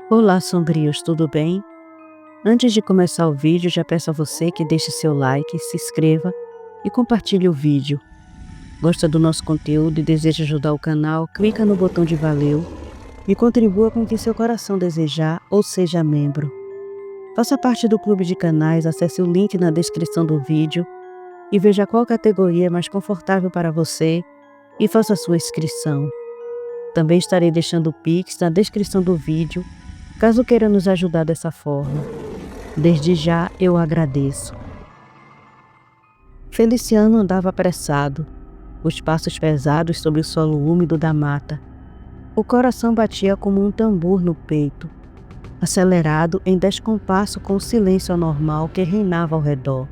Olá, sombrios, tudo bem? Antes de começar o vídeo, já peço a você que deixe seu like, se inscreva e compartilhe o vídeo. Gosta do nosso conteúdo e deseja ajudar o canal? Clica no botão de valeu e contribua com o que seu coração desejar ou seja membro. Faça parte do clube de canais, acesse o link na descrição do vídeo e veja qual categoria é mais confortável para você e faça sua inscrição. Também estarei deixando o Pix na descrição do vídeo, caso queira nos ajudar dessa forma. Desde já eu agradeço. Feliciano andava apressado, os passos pesados sobre o solo úmido da mata. O coração batia como um tambor no peito, acelerado em descompasso com o silêncio anormal que reinava ao redor.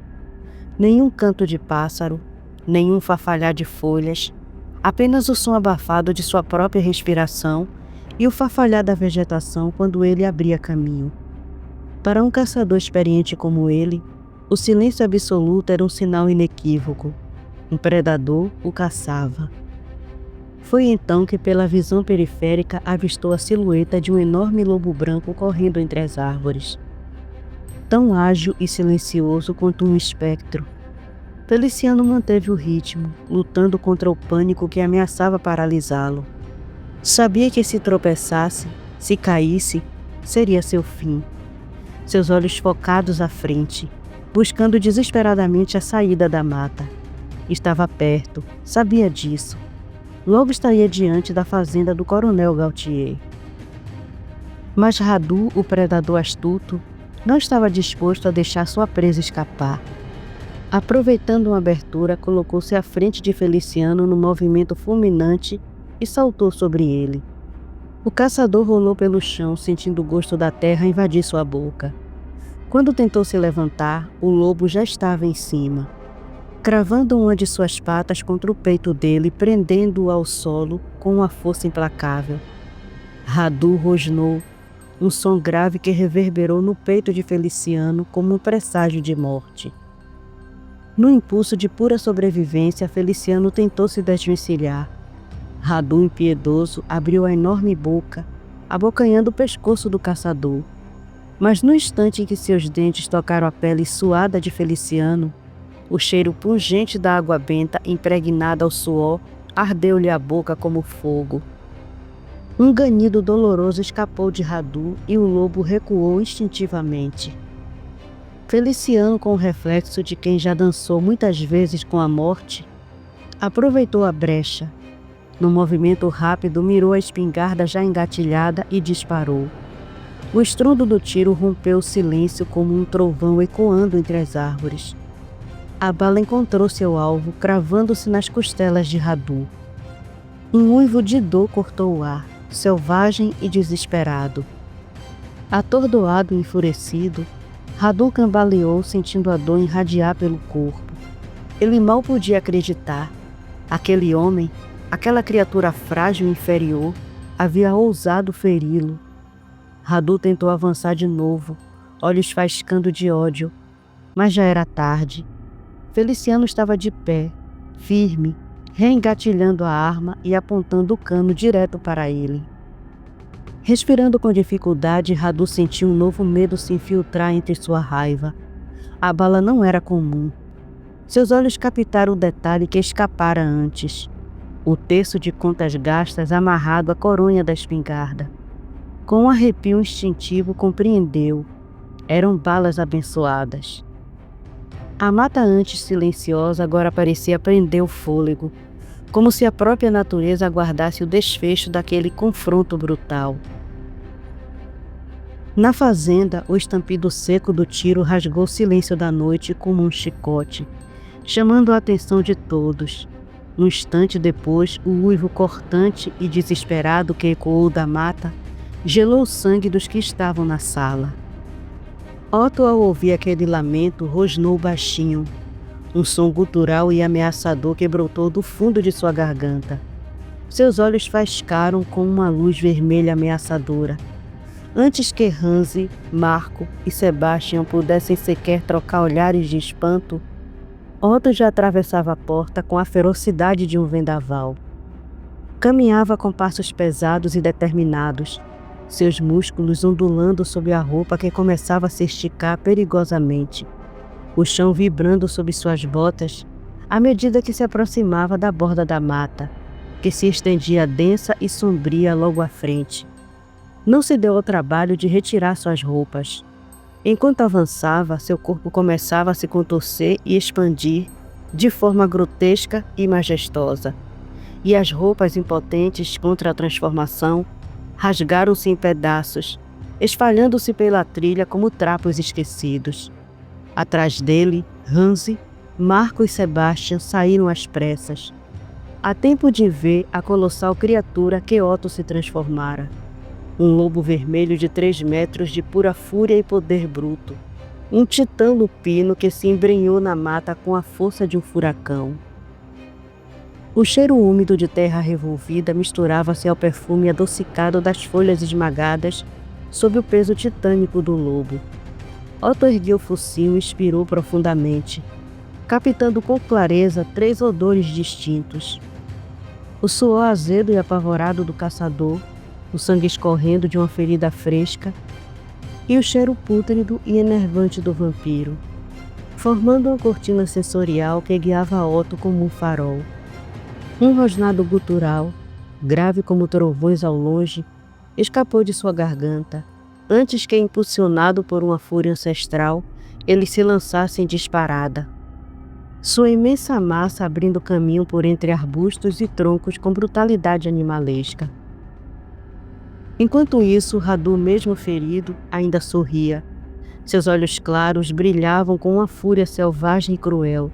Nenhum canto de pássaro, nenhum farfalhar de folhas, apenas o som abafado de sua própria respiração e o farfalhar da vegetação quando ele abria caminho. Para um caçador experiente como ele, o silêncio absoluto era um sinal inequívoco. Um predador o caçava. Foi então que, pela visão periférica, avistou a silhueta de um enorme lobo branco correndo entre as árvores. Tão ágil e silencioso quanto um espectro. Feliciano manteve o ritmo, lutando contra o pânico que ameaçava paralisá-lo. Sabia que se tropeçasse, se caísse, seria seu fim. Seus olhos focados à frente, buscando desesperadamente a saída da mata. Estava perto, sabia disso. Logo estaria diante da fazenda do Coronel Gautier. Mas Radu, o predador astuto, não estava disposto a deixar sua presa escapar. Aproveitando uma abertura, colocou-se à frente de Feliciano no movimento fulminante e saltou sobre ele. O caçador rolou pelo chão, sentindo o gosto da terra invadir sua boca. Quando tentou se levantar, o lobo já estava em cima, cravando uma de suas patas contra o peito dele, prendendo-o ao solo com uma força implacável. Radu rosnou, um som grave que reverberou no peito de Feliciano como um presságio de morte. No impulso de pura sobrevivência, Feliciano tentou se desvencilhar. Radu, impiedoso, abriu a enorme boca, abocanhando o pescoço do caçador. Mas no instante em que seus dentes tocaram a pele suada de Feliciano, o cheiro pungente da água benta, impregnada ao suor, ardeu-lhe a boca como fogo. Um ganido doloroso escapou de Radu e o lobo recuou instintivamente. Feliciano, com o reflexo de quem já dançou muitas vezes com a morte, aproveitou a brecha. Num movimento rápido, mirou a espingarda já engatilhada e disparou. O estrondo do tiro rompeu o silêncio como um trovão ecoando entre as árvores. A bala encontrou seu alvo, cravando-se nas costelas de Radu. Um uivo de dor cortou o ar, selvagem e desesperado. Atordoado e enfurecido, Radu cambaleou, sentindo a dor irradiar pelo corpo. Ele mal podia acreditar. Aquele homem, aquela criatura frágil e inferior, havia ousado feri-lo. Radu tentou avançar de novo, olhos faiscando de ódio, mas já era tarde. Feliciano estava de pé, firme, reengatilhando a arma e apontando o cano direto para ele. Respirando com dificuldade, Radu sentiu um novo medo se infiltrar entre sua raiva. A bala não era comum. Seus olhos captaram o detalhe que escapara antes. O terço de contas gastas amarrado à coronha da espingarda. Com um arrepio instintivo, compreendeu. Eram balas abençoadas. A mata antes silenciosa agora parecia prender o fôlego, como se a própria natureza aguardasse o desfecho daquele confronto brutal. Na fazenda, o estampido seco do tiro rasgou o silêncio da noite como um chicote, chamando a atenção de todos. Um instante depois, o uivo cortante e desesperado que ecoou da mata gelou o sangue dos que estavam na sala. Otto, ao ouvir aquele lamento, rosnou baixinho. Um som gutural e ameaçador que brotou do fundo de sua garganta. Seus olhos faiscaram com uma luz vermelha ameaçadora. Antes que Hansi, Marco e Sebastian pudessem sequer trocar olhares de espanto, Otto já atravessava a porta com a ferocidade de um vendaval. Caminhava com passos pesados e determinados, seus músculos ondulando sob a roupa que começava a se esticar perigosamente, o chão vibrando sob suas botas à medida que se aproximava da borda da mata, que se estendia densa e sombria logo à frente. Não se deu ao trabalho de retirar suas roupas. Enquanto avançava, seu corpo começava a se contorcer e expandir de forma grotesca e majestosa, e as roupas impotentes contra a transformação rasgaram-se em pedaços, espalhando-se pela trilha como trapos esquecidos. Atrás dele, Hansi, Marco e Sebastian saíram às pressas, a tempo de ver a colossal criatura que Otto se transformara. Um lobo vermelho de 3 metros de pura fúria e poder bruto. Um titã lupino que se embrenhou na mata com a força de um furacão. O cheiro úmido de terra revolvida misturava-se ao perfume adocicado das folhas esmagadas sob o peso titânico do lobo. Otto ergueu o focinho e expirou profundamente, captando com clareza 3 odores distintos. O suor azedo e apavorado do caçador, o sangue escorrendo de uma ferida fresca e o cheiro pútrido e enervante do vampiro, formando uma cortina sensorial que guiava Otto como um farol. Um rosnado gutural, grave como trovões ao longe, escapou de sua garganta, antes que, impulsionado por uma fúria ancestral, ele se lançasse em disparada. Sua imensa massa abrindo caminho por entre arbustos e troncos com brutalidade animalesca. Enquanto isso, Radu, mesmo ferido, ainda sorria. Seus olhos claros brilhavam com uma fúria selvagem e cruel.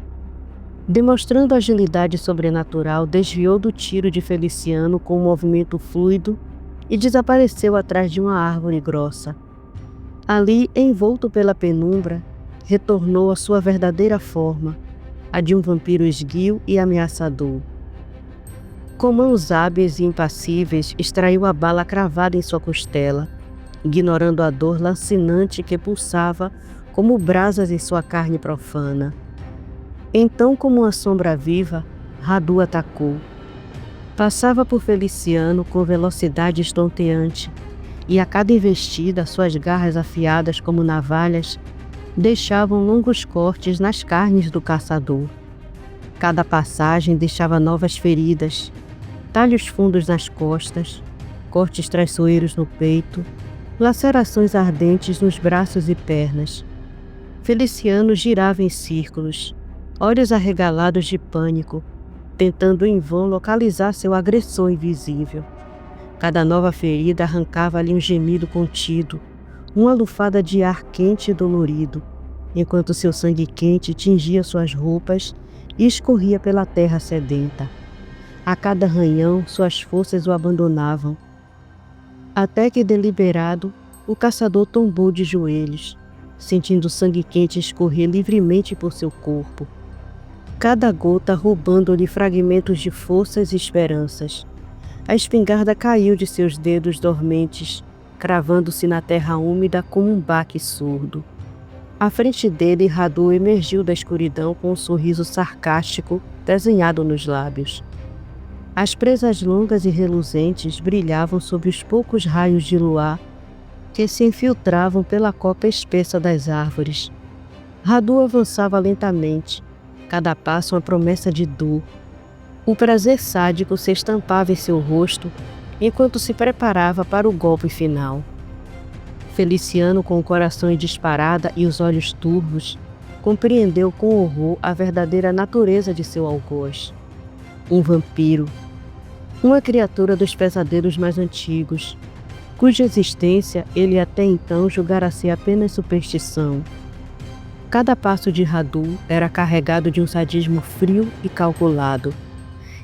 Demonstrando agilidade sobrenatural, desviou do tiro de Feliciano com um movimento fluido e desapareceu atrás de uma árvore grossa. Ali, envolto pela penumbra, retornou à sua verdadeira forma, a de um vampiro esguio e ameaçador. Com mãos hábeis e impassíveis, extraiu a bala cravada em sua costela, ignorando a dor lancinante que pulsava como brasas em sua carne profana. Então, como uma sombra viva, Radu atacou. Passava por Feliciano com velocidade estonteante, e a cada investida, suas garras afiadas como navalhas deixavam longos cortes nas carnes do caçador. Cada passagem deixava novas feridas, talhos fundos nas costas, cortes traiçoeiros no peito, lacerações ardentes nos braços e pernas. Feliciano girava em círculos, olhos arregalados de pânico, tentando em vão localizar seu agressor invisível. Cada nova ferida arrancava-lhe um gemido contido, uma lufada de ar quente e dolorido, enquanto seu sangue quente tingia suas roupas e escorria pela terra sedenta. A cada arranhão, suas forças o abandonavam, até que, deliberado, o caçador tombou de joelhos, sentindo o sangue quente escorrer livremente por seu corpo, cada gota roubando-lhe fragmentos de forças e esperanças. A espingarda caiu de seus dedos dormentes, cravando-se na terra úmida como um baque surdo. À frente dele, Radu emergiu da escuridão com um sorriso sarcástico desenhado nos lábios. As presas longas e reluzentes brilhavam sob os poucos raios de luar que se infiltravam pela copa espessa das árvores. Radu avançava lentamente, cada passo uma promessa de dor. O prazer sádico se estampava em seu rosto enquanto se preparava para o golpe final. Feliciano, com o coração em disparada e os olhos turvos, compreendeu com horror a verdadeira natureza de seu algoz. Um vampiro, uma criatura dos pesadelos mais antigos, cuja existência ele até então julgara ser apenas superstição. Cada passo de Radu era carregado de um sadismo frio e calculado.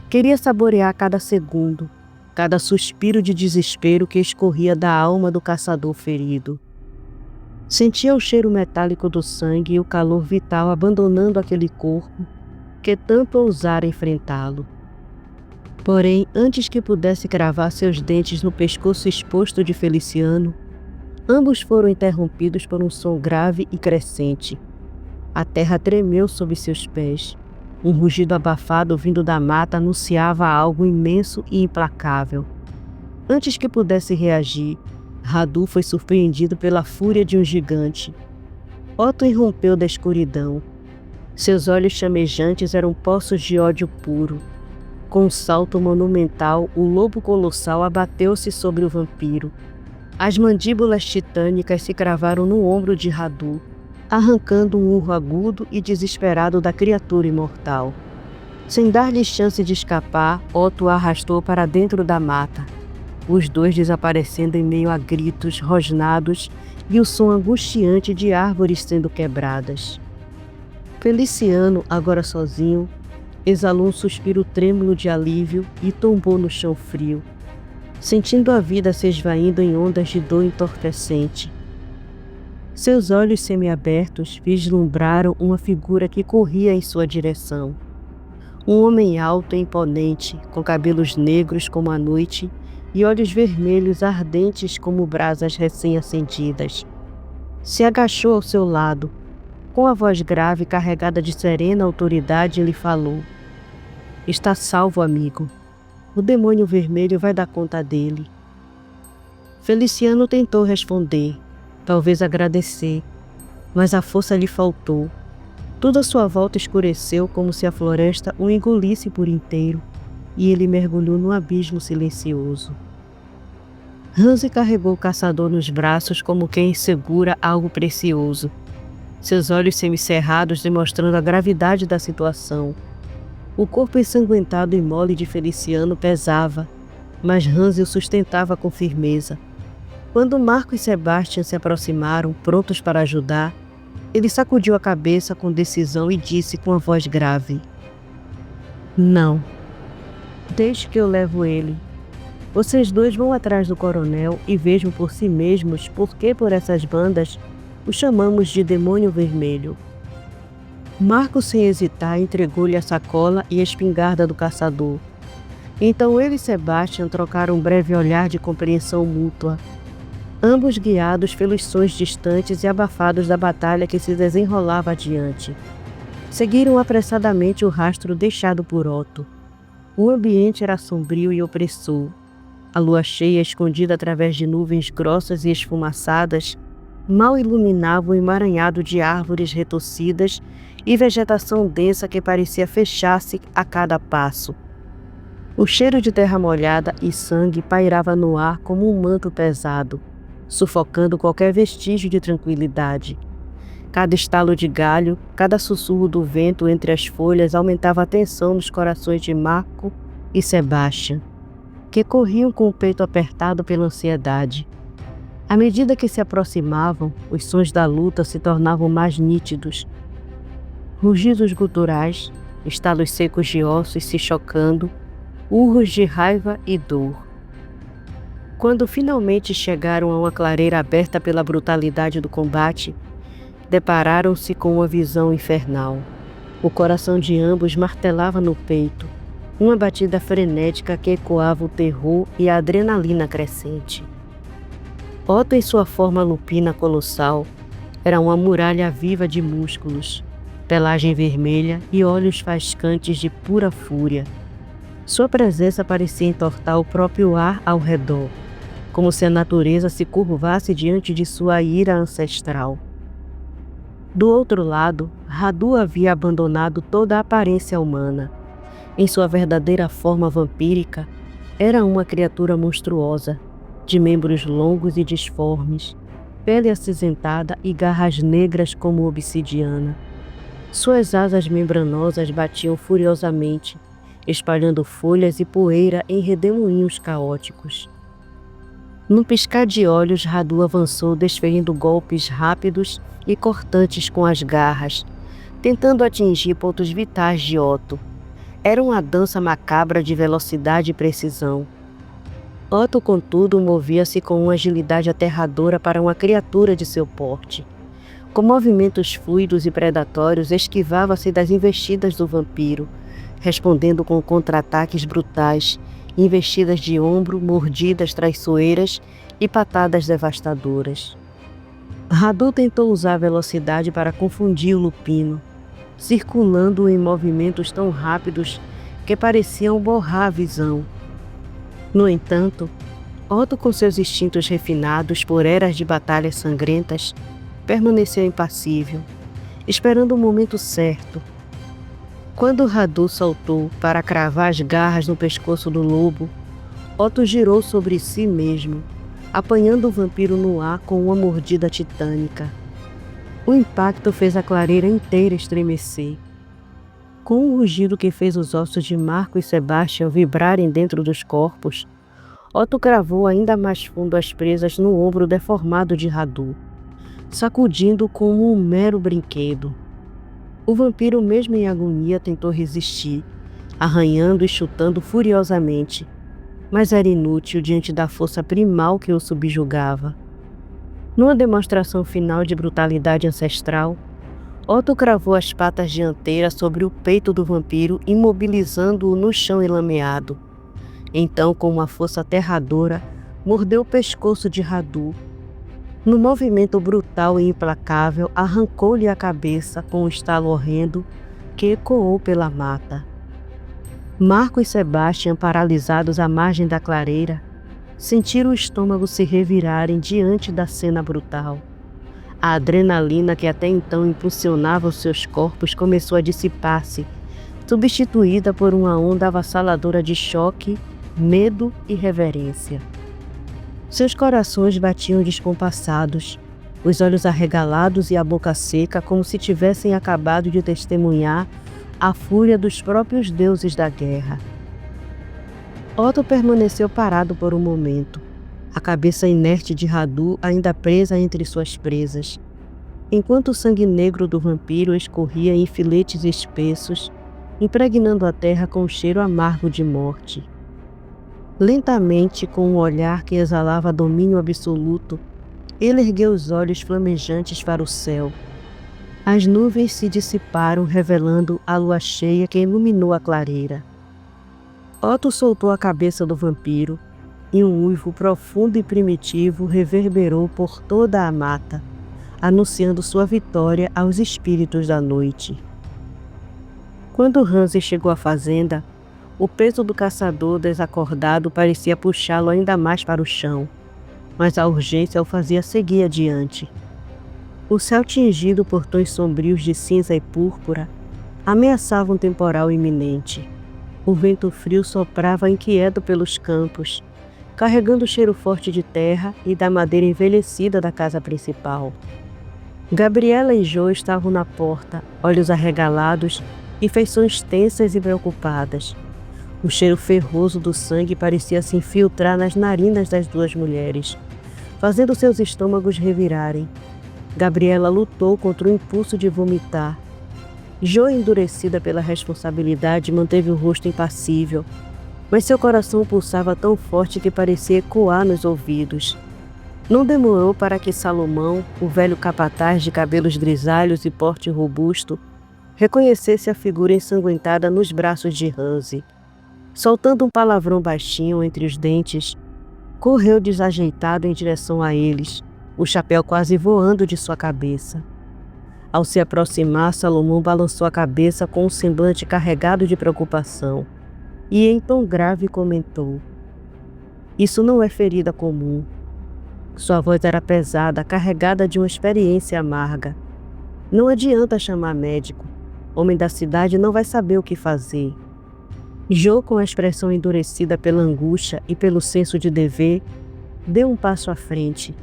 Queria saborear cada segundo, cada suspiro de desespero que escorria da alma do caçador ferido. Sentia o cheiro metálico do sangue e o calor vital abandonando aquele corpo que tanto ousara enfrentá-lo. Porém, antes que pudesse cravar seus dentes no pescoço exposto de Feliciano, Ambos foram interrompidos por um som grave e crescente. A terra tremeu sob seus pés. Um rugido abafado vindo da mata anunciava algo imenso e implacável. Antes que pudesse reagir, Radu foi surpreendido pela fúria de um gigante. Otto irrompeu da escuridão. Seus olhos chamejantes eram poços de ódio puro. Com um salto monumental, o lobo colossal abateu-se sobre o vampiro. As mandíbulas titânicas se cravaram no ombro de Radu, arrancando um urro agudo e desesperado da criatura imortal. Sem dar-lhe chance de escapar, Otto a arrastou para dentro da mata, os dois desaparecendo em meio a gritos, rosnados e o som angustiante de árvores sendo quebradas. Feliciano, agora sozinho, exalou um suspiro trêmulo de alívio e tombou no chão frio, sentindo a vida se esvaindo em ondas de dor entorpecente. Seus olhos semiabertos vislumbraram uma figura que corria em sua direção. Um homem alto e imponente, com cabelos negros como a noite e olhos vermelhos ardentes como brasas recém-acendidas. Se agachou ao seu lado. Com a voz grave carregada de serena autoridade, ele falou: "Está salvo, amigo. O demônio vermelho vai dar conta dele." Feliciano tentou responder, talvez agradecer, mas a força lhe faltou. Tudo à sua volta escureceu como se a floresta o engolisse por inteiro, e ele mergulhou num abismo silencioso. Hansi carregou o caçador nos braços como quem segura algo precioso, seus olhos semicerrados demonstrando a gravidade da situação. O corpo ensanguentado e mole de Feliciano pesava, mas Hansi o sustentava com firmeza. Quando Marco e Sebastian se aproximaram, prontos para ajudar, ele sacudiu a cabeça com decisão e disse com a voz grave: "Não. Deixe que eu levo ele. Vocês dois vão atrás do coronel e vejam por si mesmos por que por essas bandas o chamamos de demônio vermelho." Marco, sem hesitar, entregou-lhe a sacola e a espingarda do caçador. Então ele e Sebastian trocaram um breve olhar de compreensão mútua, ambos guiados pelos sons distantes e abafados da batalha que se desenrolava adiante. Seguiram apressadamente o rastro deixado por Otto. O ambiente era sombrio e opressor. A lua cheia, escondida através de nuvens grossas e esfumaçadas, mal iluminava o emaranhado de árvores retorcidas e vegetação densa que parecia fechar-se a cada passo. O cheiro de terra molhada e sangue pairava no ar como um manto pesado, sufocando qualquer vestígio de tranquilidade. Cada estalo de galho, cada sussurro do vento entre as folhas aumentava a tensão nos corações de Marco e Sebastian, que corriam com o peito apertado pela ansiedade. À medida que se aproximavam, os sons da luta se tornavam mais nítidos. Rugidos guturais, estalos secos de ossos se chocando, urros de raiva e dor. Quando finalmente chegaram a uma clareira aberta pela brutalidade do combate, depararam-se com uma visão infernal. O coração de ambos martelava no peito, uma batida frenética que ecoava o terror e a adrenalina crescente. Otto, em sua forma lupina colossal, era uma muralha viva de músculos, pelagem vermelha e olhos faiscantes de pura fúria. Sua presença parecia entortar o próprio ar ao redor, como se a natureza se curvasse diante de sua ira ancestral. Do outro lado, Radu havia abandonado toda a aparência humana. Em sua verdadeira forma vampírica, era uma criatura monstruosa, de membros longos e disformes, pele acinzentada e garras negras como obsidiana. Suas asas membranosas batiam furiosamente, espalhando folhas e poeira em redemoinhos caóticos. Num piscar de olhos, Radu avançou desferindo golpes rápidos e cortantes com as garras, tentando atingir pontos vitais de Otto. Era uma dança macabra de velocidade e precisão. Otto, contudo, movia-se com uma agilidade aterradora para uma criatura de seu porte. Com movimentos fluidos e predatórios, esquivava-se das investidas do vampiro, respondendo com contra-ataques brutais, investidas de ombro, mordidas traiçoeiras e patadas devastadoras. Radu tentou usar a velocidade para confundir o lupino, circulando em movimentos tão rápidos que pareciam borrar a visão. No entanto, Otto, com seus instintos refinados por eras de batalhas sangrentas, permaneceu impassível, esperando o momento certo. Quando Radu saltou para cravar as garras no pescoço do lobo, Otto girou sobre si mesmo, apanhando o vampiro no ar com uma mordida titânica. O impacto fez a clareira inteira estremecer. Com um rugido que fez os ossos de Marco e Sebastian vibrarem dentro dos corpos, Otto cravou ainda mais fundo as presas no ombro deformado de Radu, sacudindo como um mero brinquedo. O vampiro, mesmo em agonia, tentou resistir, arranhando e chutando furiosamente, mas era inútil diante da força primal que o subjugava. Numa demonstração final de brutalidade ancestral, Otto cravou as patas dianteiras sobre o peito do vampiro, imobilizando-o no chão enlameado. Então, com uma força aterradora, mordeu o pescoço de Radu. No movimento brutal e implacável, arrancou-lhe a cabeça com um estalo horrendo que ecoou pela mata. Marco e Sebastian, paralisados à margem da clareira, sentiram o estômago se revirarem diante da cena brutal. A adrenalina que até então impulsionava os seus corpos começou a dissipar-se, substituída por uma onda avassaladora de choque, medo e reverência. Seus corações batiam descompassados, os olhos arregalados e a boca seca, como se tivessem acabado de testemunhar a fúria dos próprios deuses da guerra. Otto permaneceu parado por um momento, a cabeça inerte de Radu ainda presa entre suas presas, enquanto o sangue negro do vampiro escorria em filetes espessos, impregnando a terra com um cheiro amargo de morte. Lentamente, com um olhar que exalava domínio absoluto, ele ergueu os olhos flamejantes para o céu. As nuvens se dissiparam, revelando a lua cheia que iluminou a clareira. Otto soltou a cabeça do vampiro, e um uivo profundo e primitivo reverberou por toda a mata, anunciando sua vitória aos espíritos da noite. Quando Hansi chegou à fazenda, o peso do caçador desacordado parecia puxá-lo ainda mais para o chão, mas a urgência o fazia seguir adiante. O céu, tingido por tons sombrios de cinza e púrpura, ameaçava um temporal iminente. O vento frio soprava inquieto pelos campos, carregando o cheiro forte de terra e da madeira envelhecida da casa principal. Gabriela e Jo estavam na porta, olhos arregalados e feições tensas e preocupadas. O cheiro ferroso do sangue parecia se infiltrar nas narinas das duas mulheres, fazendo seus estômagos revirarem. Gabriela lutou contra o impulso de vomitar. Jo, endurecida pela responsabilidade, manteve o rosto impassível, mas seu coração pulsava tão forte que parecia ecoar nos ouvidos. Não demorou para que Salomão, o velho capataz de cabelos grisalhos e porte robusto, reconhecesse a figura ensanguentada nos braços de Hansi. Soltando um palavrão baixinho entre os dentes, correu desajeitado em direção a eles, o chapéu quase voando de sua cabeça. Ao se aproximar, Salomão balançou a cabeça com um semblante carregado de preocupação e, em tom grave, comentou: "Isso não é ferida comum." Sua voz era pesada, carregada de uma experiência amarga. "Não adianta chamar médico. Homem da cidade não vai saber o que fazer." Jo, com a expressão endurecida pela angústia e pelo senso de dever, deu um passo à frente.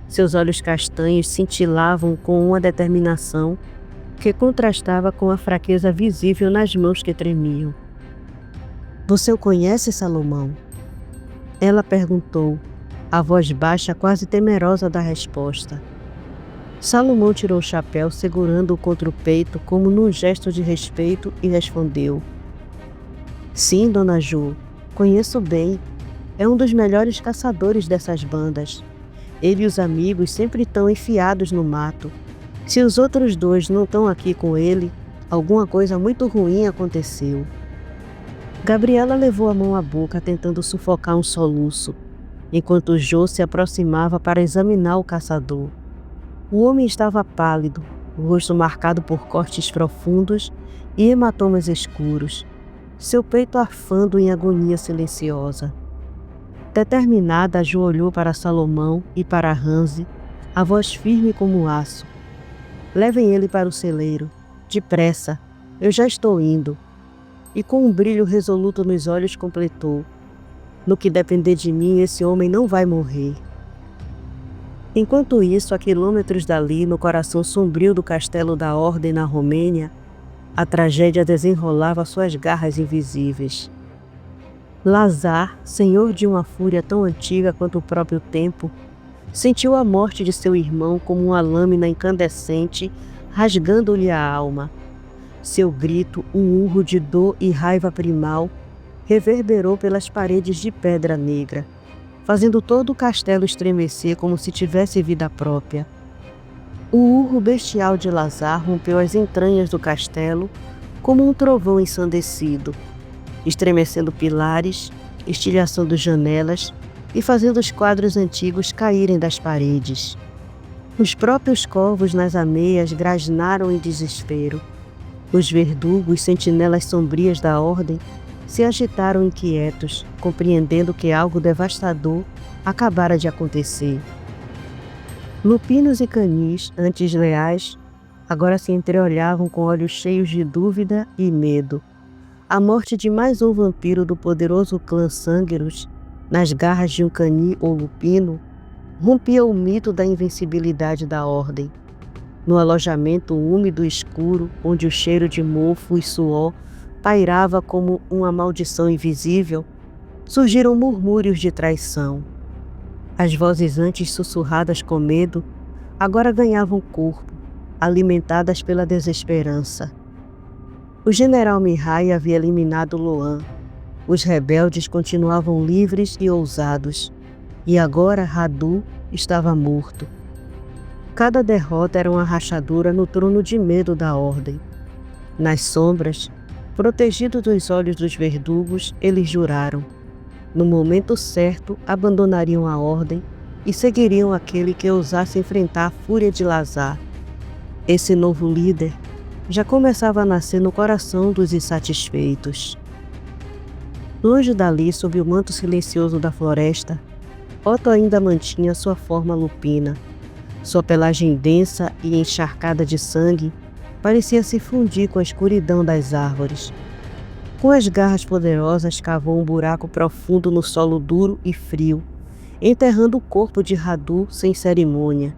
Seus olhos castanhos cintilavam com uma determinação que contrastava com a fraqueza visível nas mãos que tremiam. "Você o conhece, Salomão?" Ela perguntou, a voz baixa, quase temerosa da resposta. Salomão tirou o chapéu, segurando-o contra o peito como num gesto de respeito, e respondeu: "Sim, Dona Jo, conheço bem. É um dos melhores caçadores dessas bandas. Ele e os amigos sempre estão enfiados no mato. Se os outros dois não estão aqui com ele, alguma coisa muito ruim aconteceu." Gabriela levou a mão à boca tentando sufocar um soluço, enquanto Jô se aproximava para examinar o caçador. O homem estava pálido, o rosto marcado por cortes profundos e hematomas escuros, seu peito arfando em agonia silenciosa. Determinada, Jô olhou para Salomão e para Hansi, a voz firme como aço. Levem ele para o celeiro. Depressa, eu já estou indo. E com um brilho resoluto nos olhos completou: no que depender de mim, esse homem não vai morrer. Enquanto isso, a quilômetros dali, no coração sombrio do castelo da Ordem na Romênia, a tragédia desenrolava suas garras invisíveis. Lazar, senhor de uma fúria tão antiga quanto o próprio tempo, sentiu a morte de seu irmão como uma lâmina incandescente rasgando-lhe a alma. Seu grito, um urro de dor e raiva primal, reverberou pelas paredes de pedra negra, fazendo todo o castelo estremecer como se tivesse vida própria. O urro bestial de Lazar rompeu as entranhas do castelo como um trovão ensandecido, estremecendo pilares, estilhaçando janelas e fazendo os quadros antigos caírem das paredes. Os próprios corvos nas ameias grasnaram em desespero. Os verdugos, sentinelas sombrias da ordem, se agitaram inquietos, compreendendo que algo devastador acabara de acontecer. Lupinos e canis, antes leais, agora se entreolhavam com olhos cheios de dúvida e medo. A morte de mais um vampiro do poderoso clã Sangueros, nas garras de um cani ou lupino, rompia o mito da invencibilidade da ordem. No alojamento úmido e escuro, onde o cheiro de mofo e suor pairava como uma maldição invisível, surgiram murmúrios de traição. As vozes antes sussurradas com medo, agora ganhavam corpo, alimentadas pela desesperança. O general Mihai havia eliminado Loan. Os rebeldes continuavam livres e ousados, e agora Radu estava morto. Cada derrota era uma rachadura no trono de medo da ordem. Nas sombras, protegidos dos olhos dos verdugos, eles juraram. No momento certo, abandonariam a ordem e seguiriam aquele que ousasse enfrentar a fúria de Lazar. Esse novo líder já começava a nascer no coração dos insatisfeitos. Longe dali, sob o manto silencioso da floresta, Otto ainda mantinha sua forma lupina. Sua pelagem densa e encharcada de sangue parecia se fundir com a escuridão das árvores. Com as garras poderosas, cavou um buraco profundo no solo duro e frio, enterrando o corpo de Radu sem cerimônia.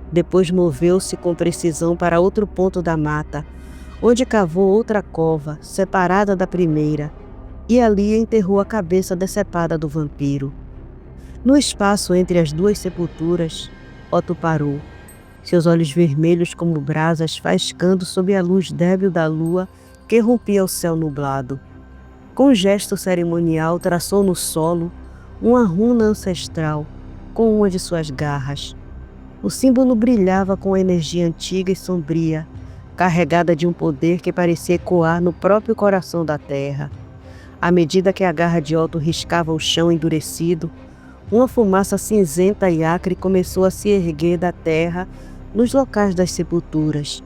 Depois moveu-se com precisão para outro ponto da mata, onde cavou outra cova, separada da primeira, e ali enterrou a cabeça decepada do vampiro. No espaço entre as duas sepulturas, Otto parou, seus olhos vermelhos como brasas faiscando sob a luz débil da lua que rompia o céu nublado. Com um gesto cerimonial, traçou no solo uma runa ancestral com uma de suas garras. O símbolo brilhava com energia antiga e sombria, carregada de um poder que parecia ecoar no próprio coração da terra. À medida que a garra de Otto riscava o chão endurecido, uma fumaça cinzenta e acre começou a se erguer da terra nos locais das sepulturas.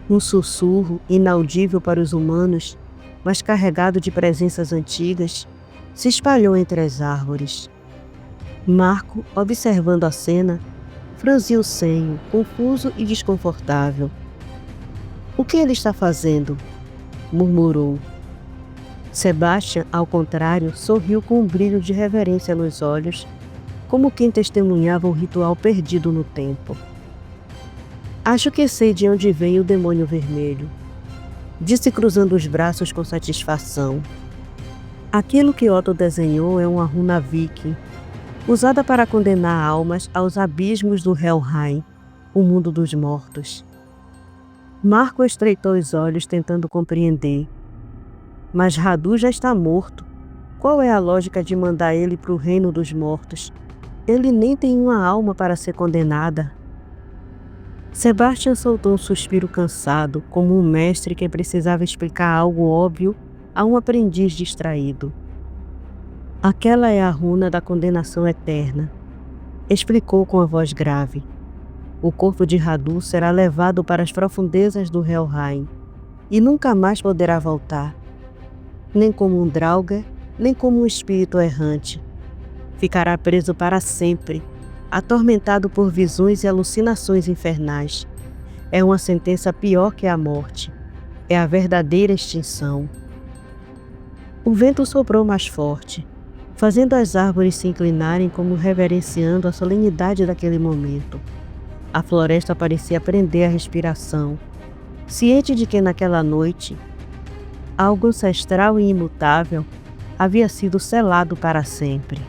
Um sussurro, inaudível para os humanos, mas carregado de presenças antigas, se espalhou entre as árvores. Marco, observando a cena, franziu o senho, confuso e desconfortável. "O que ele está fazendo?" murmurou. Sebastian, ao contrário, sorriu com um brilho de reverência nos olhos, como quem testemunhava um ritual perdido no tempo. "Acho que sei de onde vem o demônio vermelho", disse cruzando os braços com satisfação. Aquilo que Otto desenhou é uma runa viking, usada para condenar almas aos abismos do Helheim, o mundo dos mortos. Marco estreitou os olhos tentando compreender. Mas Radu já está morto. Qual é a lógica de mandar ele para o reino dos mortos? Ele nem tem uma alma para ser condenada. Sebastian soltou um suspiro cansado, como um mestre que precisava explicar algo óbvio a um aprendiz distraído. Aquela é a runa da condenação eterna, explicou com a voz grave. O corpo de Radu será levado para as profundezas do Helheim e nunca mais poderá voltar, nem como um Draugr, nem como um espírito errante. Ficará preso para sempre, atormentado por visões e alucinações infernais. É uma sentença pior que a morte. É a verdadeira extinção. O vento soprou mais forte, fazendo as árvores se inclinarem como reverenciando a solenidade daquele momento. A floresta parecia prender a respiração, ciente de que naquela noite, algo ancestral e imutável havia sido selado para sempre.